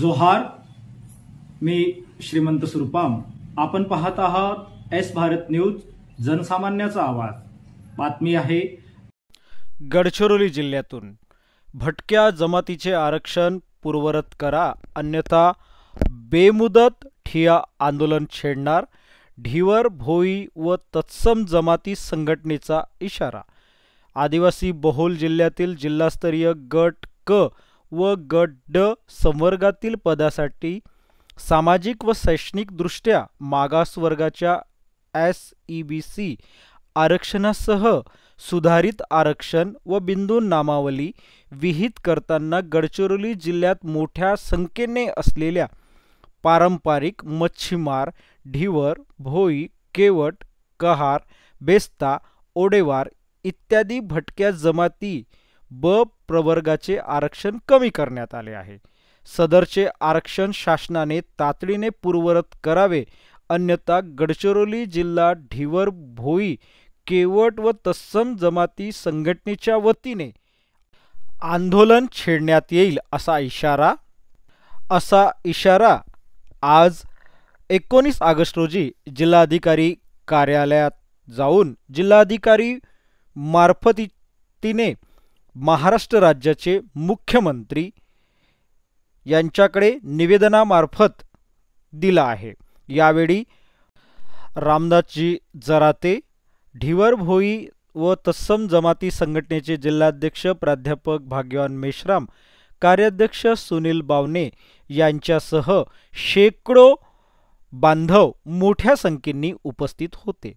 जोहार, मी श्रीमंत सुरपाम। आपण पाहत आहात एस भारत न्यूज, जनसामान्याचा आवाज। बातमी आहे गडचिरोली जिल्ह्यातून भटक्या जमातीचे आरक्षण पूर्ववत करा, अन्यथा बेमुदत ठिय्या आंदोलन छेडणार, ढिवर भोई व तत्सम जमाती संघटनेचा इशारा। आदिवासी बहुल जिल्ह्यातील जिल्हास्तरीय गट क व गट ड संवर्गातील पदासाठी सामाजिक व शैक्षणिक दृष्ट्या मागास वर्गाच्या SEBC आरक्षणासह सुधारित आरक्षण व बिंदू नामावली विहित करताना गडचिरोली जिल्ह्यात मोठ्या संख्येने असलेल्या पारंपरिक मच्छीमार, ढिवर, भोई, केवट, कहार, बेस्ता, ओडेवार इत्यादी भटक्या जमाती ब प्रवर्गाचे आरक्षण कमी करण्यात आले आहे। सदरचे आरक्षण शासनाने तातडीने पूर्ववत करावे, अन्यथा गडचिरोली जिल्हा ढिवर, भोई, केवट व तत्सम जमाती संघटनेच्या वतीने आंदोलन छेडण्यात येईल असा इशारा आज 19 ऑगस्ट रोजी जिल्हाधिकारी कार्यालयात जाऊन जिल्हाधिकारी मार्फतीने महाराष्ट्र राज्याचे मुख्यमंत्री यांच्याकडे निवेदनामार्फत दिला आहे। यावेळी रामदासजी जराते, ढिवर, भोई व तत्सम जमाती संघटनेचे जिल्हाध्यक्ष प्राध्यापक भाग्यवान मेश्राम, कार्याध्यक्ष सुनील बावने यांच्यासह शेकडो बांधव मोठ्या संख्येने उपस्थित होते।